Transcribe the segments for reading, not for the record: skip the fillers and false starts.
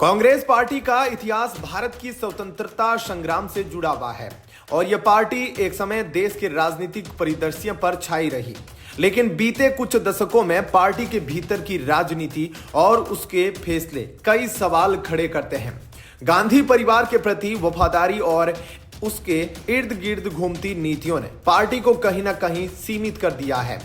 Congress party का इतिहास भारत की स्वतंत्रता संग्राम से जुड़ा हुआ है और यह पार्टी एक समय देश के राजनीतिक परिदृश्य पर छाई रही। लेकिन बीते कुछ दशकों में पार्टी के भीतर की राजनीति और उसके फैसले कई सवाल खड़े करते हैं। गांधी परिवार के प्रति वफादारी और उसके इर्द गिर्द घूमती नीतियों ने पार्टी को कहीं ना कहीं सीमित कर दिया है।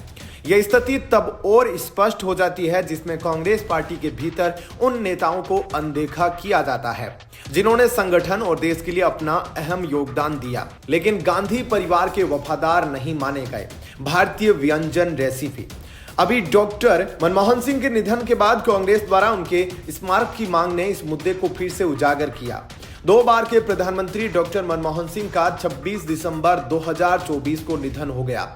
यह स्थिति तब और स्पष्ट हो जाती है जिसमें कांग्रेस पार्टी के भीतर उन नेताओं को अनदेखा किया जाता है जिन्होंने संगठन और देश के लिए अपना अहम योगदान दिया, लेकिन गांधी परिवार के वफादार नहीं माने गए। भारतीय व्यंजन रेसिपी। अभी डॉक्टर मनमोहन सिंह के निधन के बाद कांग्रेस द्वारा उनके स्मारक की मांग ने इस मुद्दे को फिर से उजागर किया। 2 बार के प्रधानमंत्री डॉक्टर मनमोहन सिंह का 26 दिसंबर 2024 को निधन हो गया।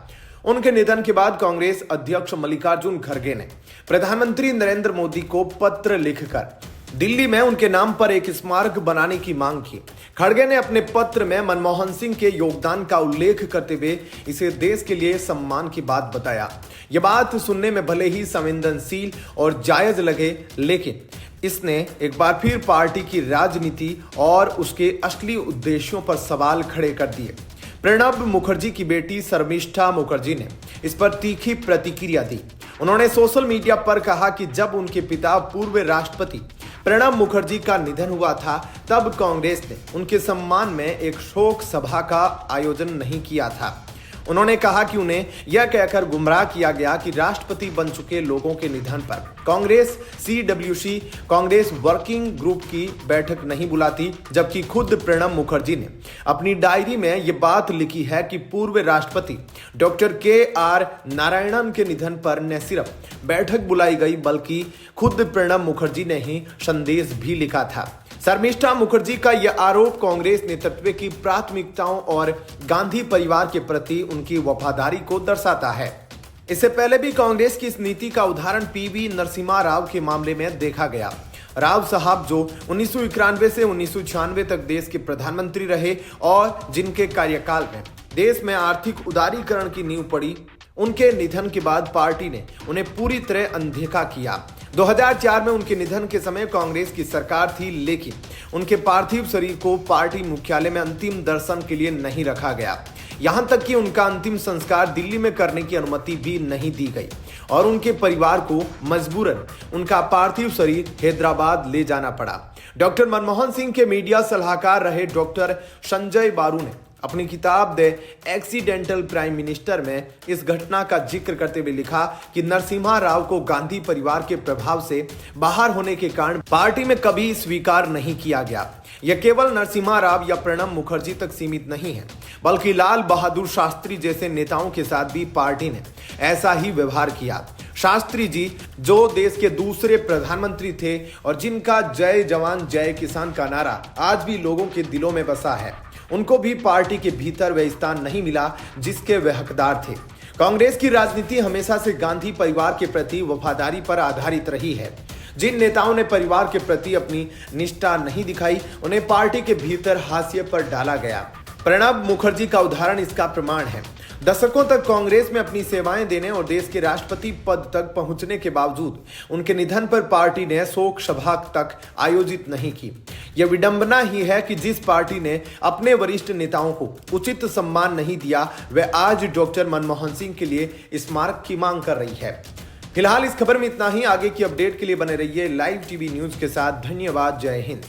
उनके निधन के बाद कांग्रेस अध्यक्ष मल्लिकार्जुन खड़गे ने प्रधानमंत्री नरेंद्र मोदी को पत्र लिखकर दिल्ली में उनके नाम पर एक स्मारक बनाने की मांग की। खड़गे ने अपने पत्र में मनमोहन सिंह के योगदान का उल्लेख करते हुए इसे देश के लिए सम्मान की बात बताया। यह बात सुनने में भले ही संवेदनशील और जायज लगे, लेकिन इसने एक बार फिर पार्टी की राजनीति और उसके असली उद्देश्यों पर सवाल खड़े कर दिए। प्रणब मुखर्जी की बेटी शर्मिष्ठा मुखर्जी ने इस पर तीखी प्रतिक्रिया दी। उन्होंने सोशल मीडिया पर कहा कि जब उनके पिता पूर्व राष्ट्रपति प्रणब मुखर्जी का निधन हुआ था तब कांग्रेस ने उनके सम्मान में एक शोक सभा का आयोजन नहीं किया था। उन्होंने कहा कि उन्हें यह कहकर गुमराह किया गया कि राष्ट्रपति बन चुके लोगों के निधन पर Congress CWC Congress working group की बैठक नहीं बुलाती, जबकि खुद प्रणब मुखर्जी ने अपनी डायरी में यह बात लिखी है कि पूर्व राष्ट्रपति डॉक्टर KR नारायणन के निधन पर न सिर्फ बैठक बुलाई गई बल्कि खुद प्रणब मुखर्जी ने ही संदेश भी लिखा था। शर्मिष्ठा मुखर्जी का यह आरोप कांग्रेस नेतृत्व की प्राथमिकताओं और गांधी परिवार के प्रति उनकी वफादारी को दर्शाता है। इससे पहले भी कांग्रेस की इस नीति का उदाहरण PV नरसिम्हा राव के मामले में देखा गया। राव साहब जो 1991 से 1996 तक देश के प्रधानमंत्री रहे और जिनके कार्यकाल में देश में आर्थिक उदारीकरण की नींव पड़ी, उनके निधन के बाद पार्टी ने उन्हें पूरी तरह अनदेखा किया। 2004 में उनके निधन के समय कांग्रेस की सरकार थी, लेकिन उनके पार्थिव शरीर को पार्टी मुख्यालय में अंतिम दर्शन के लिए नहीं रखा गया। यहां तक कि उनका अंतिम संस्कार दिल्ली में करने की अनुमति भी नहीं दी गई और उनके परिवार को मजबूरन उनका पार्थिव शरीर हैदराबाद ले जाना पड़ा। डॉक्टर मनमोहन सिंह के मीडिया सलाहकार रहे डॉक्टर संजय बारू ने अपनी किताब द एक्सीडेंटल प्राइम मिनिस्टर में इस घटना का जिक्र करते हुए लिखा कि नरसिम्हा राव को गांधी परिवार के प्रभाव से बाहर होने के कारण पार्टी में कभी स्वीकार नहीं किया गया। यह केवल नरसिम्हा राव या प्रणब मुखर्जी तक सीमित नहीं है, बल्कि लाल बहादुर शास्त्री जैसे नेताओं के साथ भी पार्टी ने ऐसा ही व्यवहार किया। शास्त्री जी जो देश के दूसरे प्रधानमंत्री थे और जिनका जय जवान जय किसान का नारा आज भी लोगों के दिलों में बसा है, उनको भी पार्टी के भीतर वह स्थान नहीं मिला जिसके वे हकदार थे। कांग्रेस की राजनीति हमेशा से गांधी परिवार के प्रति वफादारी पर आधारित रही है। जिन नेताओं ने परिवार के प्रति अपनी निष्ठा नहीं दिखाई, उन्हें पार्टी के भीतर हाशिए पर डाला गया। प्रणब मुखर्जी का उदाहरण इसका प्रमाण है। दशकों तक कांग्रेस में अपनी सेवाएं देने और देश के राष्ट्रपति पद तक पहुंचने के बावजूद उनके निधन पर पार्टी ने शोक सभा तक आयोजित नहीं की। यह विडंबना ही है कि जिस पार्टी ने अपने वरिष्ठ नेताओं को उचित सम्मान नहीं दिया, वह आज डॉक्टर मनमोहन सिंह के लिए स्मारक की मांग कर रही है। फिलहाल इस खबर में इतना ही। आगे की अपडेट के लिए बने रहिए लाइव टीवी न्यूज के साथ। धन्यवाद। जय हिंद।